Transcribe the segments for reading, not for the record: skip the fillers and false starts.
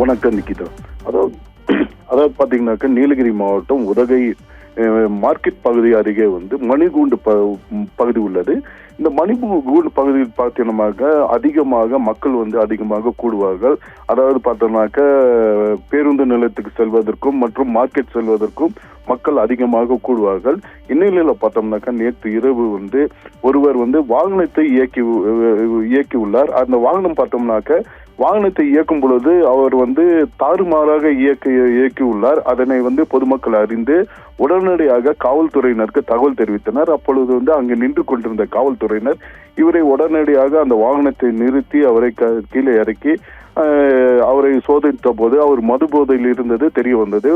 வணக்கம் நிக்கிதா. அதாவது அதாவது பாத்தீங்கன்னாக்க நீலகிரி மாவட்டம் உதகை மார்க்கெட் பகுதி அருகே வந்து மணிகூண்டு பகுதி உள்ளது. இந்த மணிகூண்டு பகுதியில் பார்த்தீங்கன்னாக்க அதிகமாக மக்கள் வந்து அதிகமாக கூடுவார்கள். அதாவது பார்த்தோம்னாக்க பேருந்து நிலையத்துக்கு செல்வதற்கும் மற்றும் மார்க்கெட் செல்வதற்கும் மக்கள் அதிகமாக கூடுவார்கள். இந்நிலையில பார்த்தோம்னாக்க நேற்று இரவு வந்து ஒருவர் வந்து வாகனத்தை இயக்கி உள்ளார். அந்த வாகனம் பார்த்தோம்னாக்க வாகனத்தை இயக்கும் பொழுது அவர் வந்து தாறுமாறாக இயக்கி உள்ளார். அதனை வந்து பொதுமக்கள் அறிந்து உடனடியாக காவல்துறையினருக்கு தகவல் தெரிவித்தனர். அப்பொழுது வந்து அங்கு நின்று கொண்டிருந்த காவல்துறையினர் இவரை உடனடியாக அந்த வாகனத்தை நிறுத்தி அவரை கீழே இறக்கி அவரை சோதித்த போது அவர் மது போதையில் இருந்தது தெரிய வந்தது.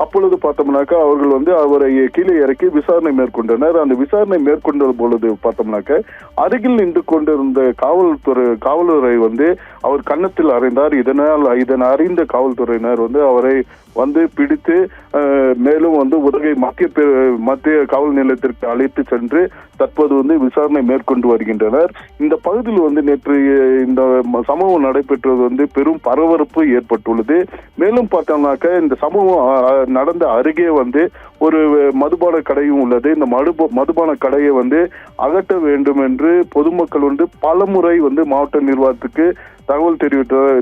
அப்பொழுது பார்த்தோம்னாக்கா அவர்கள் வந்து அவரை கீழே இறக்கி விசாரணை மேற்கொண்டனர். அந்த விசாரணை மேற்கொண்ட பொழுது பார்த்தோம்னாக்க அருகில் நின்று கொண்டிருந்த காவலரை வந்து அவர் கன்னத்தில் அறைந்தார். இதனை அறிந்த காவல்துறையினர் வந்து அவரை வந்து பிடித்து மேலும் வந்து உதகை மத்திய காவல் நிலையத்திற்கு அழைத்து சென்று தற்போது வந்து விசாரணை மேற்கொண்டு வருகின்றனர். இந்த பகுதியில் வந்து நேற்று இந்த சம்பவம் நடைபெற்றது வந்து பெரும் பரபரப்பு ஏற்பட்டுள்ளது. மேலும் பார்த்தோம்னாக்க இந்த சம்பவம் நடந்த அருகே வந்து ஒரு மதுபான கடையும் உள்ளது. இந்த மதுபான கடையை வந்து அகற்ற வேண்டும் என்று பொதுமக்கள் வந்து பலமுறை வந்து மாவட்ட நிர்வாகத்துக்கு தகவல்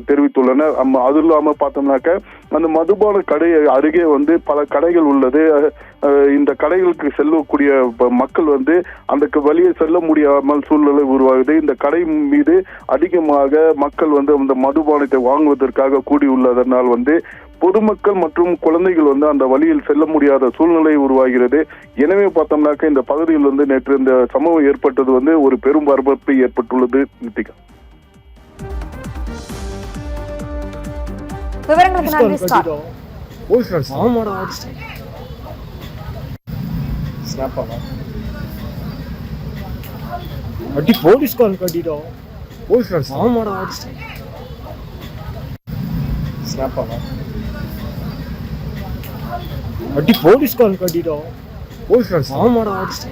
தெரிவித்துள்ளனர். அது இல்லாம பார்த்தோம்னாக்க அந்த மதுபான கடை அருகே வந்து பல கடைகள் உள்ளது. இந்த கடைகளுக்கு செல்லக்கூடிய மக்கள் வந்து அந்த வழியை செல்ல முடியாமல் சூழ்நிலை உருவாகுது. இந்த கடை மீது அதிகமாக மக்கள் வந்து அந்த மதுபானத்தை வாங்குவதற்காக கூடியுள்ளதனால் வந்து பொதுமக்கள் மற்றும் குழந்தைகள் வந்து அந்த வழியில் செல்ல முடியாத சூழ்நிலை உருவாகிறது. எனவே பார்த்தோம்னாக்க இந்த பகுதியில் வந்து நேற்று இந்த சம்பவம் ஏற்பட்டது வந்து ஒரு பெரும் பரபரப்பு ஏற்பட்டுள்ளது. நித்திகா, விவரங்களுக்கு நன்றி ஸ்டார். அடி போலீஸ் கால் கட்டிடோ போலீஸ் ஃப்ரெண்ட்ஸ் ஆமாடா அடிச்சு ஸ்னாப் ஆமா அடி போலீஸ் கால் கட்டிடோ போலீஸ் ஃப்ரெண்ட்ஸ் ஆமாடா அடிச்சு